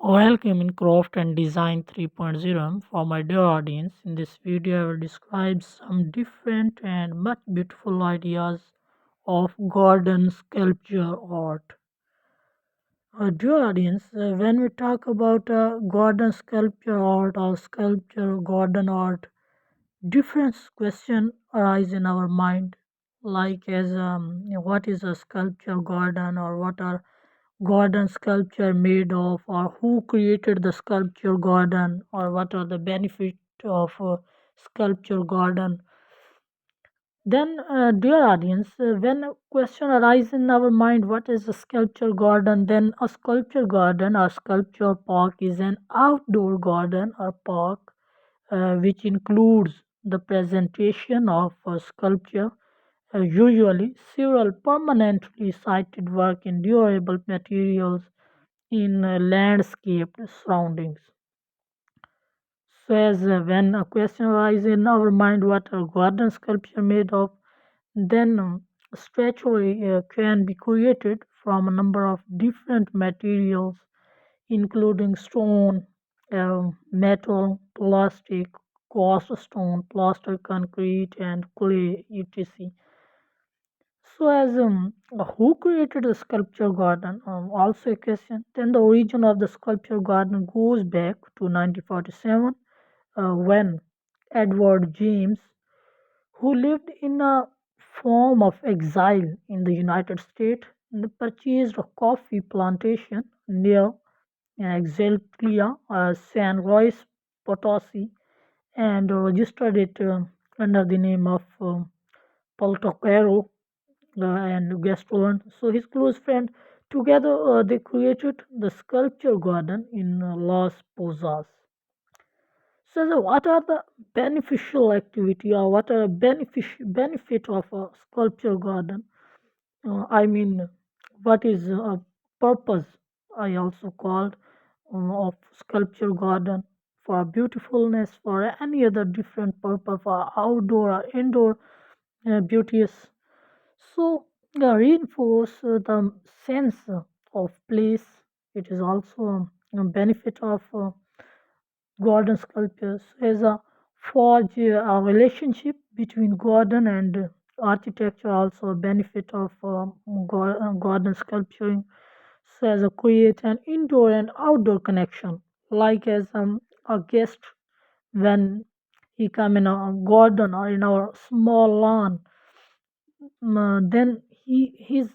Welcome in Craft and Design 3.0 for my dear audience. In this video, I will describe some different and much beautiful ideas of garden sculpture art. Dear audience, when we talk about garden sculpture art or sculpture garden art, different questions arise in our mind, like as what is a sculpture garden or what are garden sculpture made of or who created the sculpture garden or what are the benefit of sculpture garden. Then dear audience, when a question arises in our mind what is a sculpture garden, then a sculpture garden or sculpture park is an outdoor garden or park which includes the presentation of a sculpture, usually several permanently sited work in durable materials in landscaped surroundings. So, as when a question arises in our mind, what a garden sculpture made of, then statue can be created from a number of different materials, including stone, metal, plastic, coarse stone, plaster concrete, and clay, etc. So, as who created the sculpture garden? Also a question. Then the origin of the sculpture garden goes back to 1947, when Edward James, who lived in a form of exile in the United States, purchased a coffee plantation near Exaltia, San Luis Potosi, and registered it under the name of Paltocero and Gaston. So his close friend together they created the sculpture garden in Las Posas. So what are the beneficial activity or what are benefit of a sculpture garden? I mean, what is a purpose? I also called of sculpture garden for beautifulness, for any other different purpose, for outdoor or indoor beauties. So reinforce the sense of place. It is also a benefit of garden sculptures as a forge a relationship between garden and architecture. Also a benefit of garden sculpturing, so as a create an indoor and outdoor connection, like as a guest when he come in a garden or in our small lawn, then his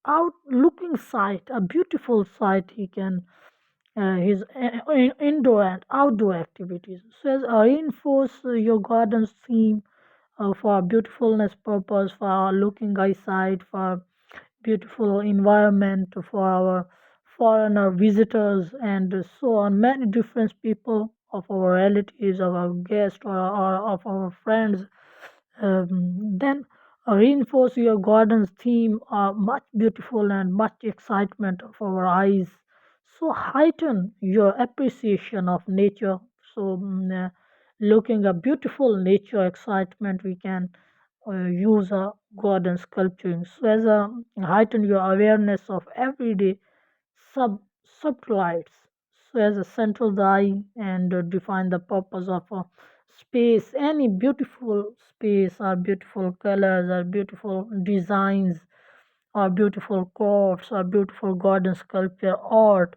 out looking sight, a beautiful sight he can his indoor and outdoor activities. So as reinforce your garden's theme for beautifulness purpose, for our looking eyesight, for beautiful environment, for our foreigner visitors, and so on. Many different people of our relatives, of our guests, or of our friends, then reinforce your garden's theme much beautiful and much excitement of our eyes, so heighten your appreciation of nature. So looking a beautiful nature excitement, we can use a garden sculpturing, so as a heighten your awareness of everyday sub subtlights, so as a central the eye and define the purpose of a space, any beautiful space or beautiful colors or beautiful designs or beautiful crafts or beautiful garden sculpture art,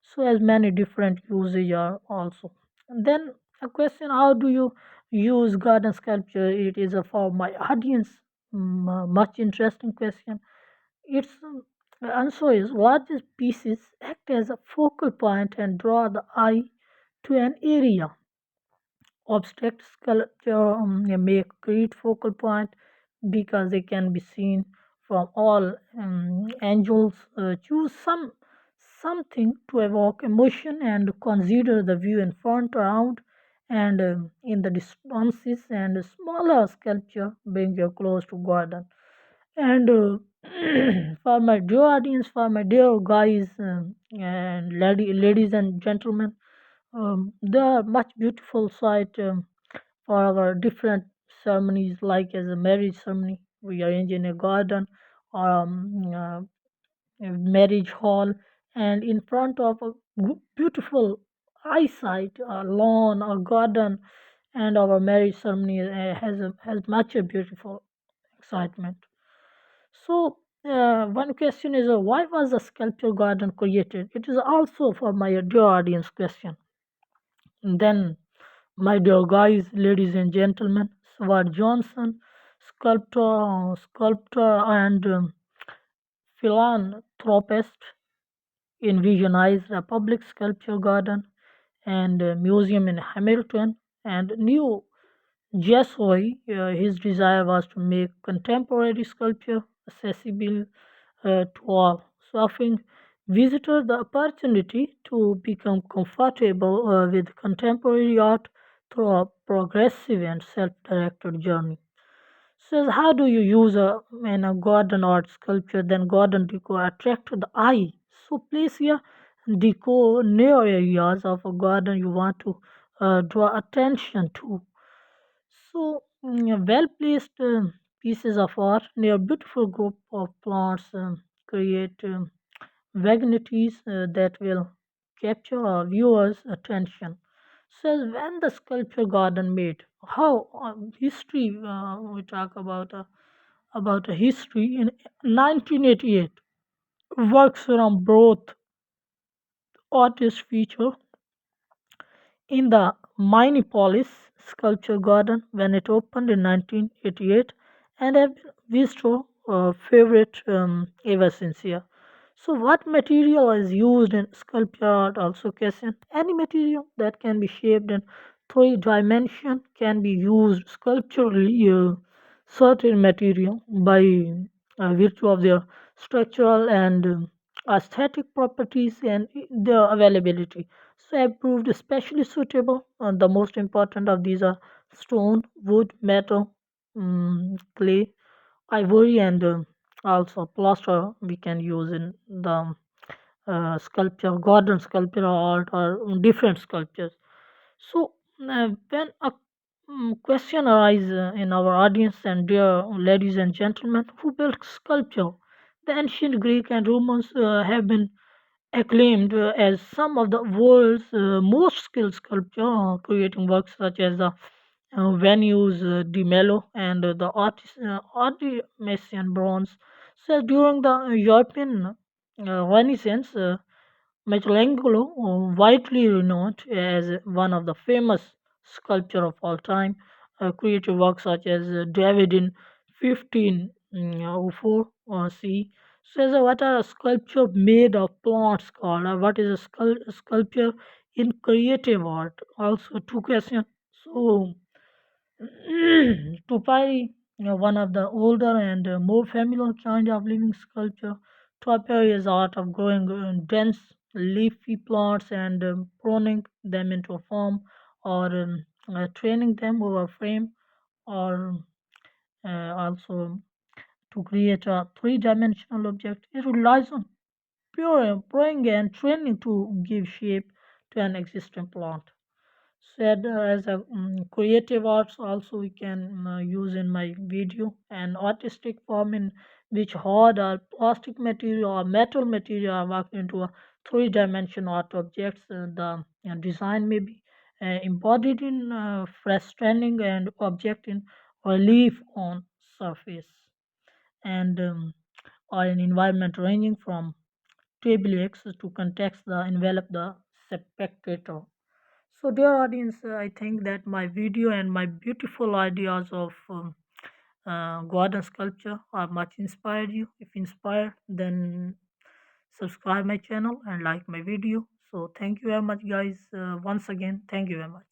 so as many different usage are also. And then a question, how do you use garden sculpture? It is a for my audience, much interesting question. Its answer is largest pieces act as a focal point and draw the eye to an area. Abstract sculpture make great focal point because they can be seen from all angles. Choose something to evoke emotion and consider the view in front, around, and in the distances. And smaller sculpture bring you close to garden. And for my dear audience, for my dear guys and ladies and gentlemen, there are much beautiful sight for our different ceremonies, like as a marriage ceremony. We arrange in a garden or a marriage hall, and in front of a beautiful eyesight, a lawn, a garden, and our marriage ceremony has much a beautiful excitement. So, one question is, why was the sculpture garden created? It is also for my dear audience question. And then, my dear guys, ladies and gentlemen, Swart Johnson, sculptor and philanthropist, envisionized a public sculpture garden and museum in Hamilton and New Jersey. His desire was to make contemporary sculpture accessible to all, so offering visitors the opportunity to become comfortable with contemporary art through a progressive and self-directed journey. So how do you use a garden art sculpture, then garden decor attract the eye? So place your decor near areas of a garden you want to draw attention to. So well placed pieces of art near beautiful group of plants create vanities that will capture our viewers' attention. So when the sculpture garden made, how history we talk about a history in 1988 works from both artist feature in the Minneapolis Sculpture Garden when it opened in 1988 and have been visitor favorite ever since here. So, what material is used in sculpture art? Also, question. Any material that can be shaped in three dimension can be used sculpturally. Certain material by virtue of their structural and aesthetic properties and their availability so have proved especially suitable. The most important of these are stone, wood, metal, clay, ivory, and also plaster we can use in the sculpture, garden sculpture art or different sculptures. So when a question arises in our audience and dear ladies and gentlemen, who built sculpture? The ancient Greek and Romans have been acclaimed as some of the world's most skilled sculpture, creating works such as the Venus de Melo and the Artemisian bronze. So during the European Renaissance, Michelangelo, widely renowned as one of the famous sculptor of all time, created works such as David in 1504 C. Says what are a sculpture made of plants called? What is a sculpture in creative art? Also, two questions. So, Topiary, one of the older and more familiar kind of living sculpture. Topiary is art of growing dense leafy plants and pruning them into a form or training them over frame or also to create a three-dimensional object. It relies on pure pruning and training to give shape to an existing plant said as a creative arts also we can use in my video an artistic form in which hard or plastic material or metal material are worked into a three-dimensional art objects the design may be embodied in fresh standing and object in relief on surface and or an environment ranging from table X to context the envelop the spectator. So, dear audience, I think that my video and my beautiful ideas of garden sculpture are much inspired you. If inspired, then subscribe my channel and like my video. So, thank you very much, guys. Once again, thank you very much.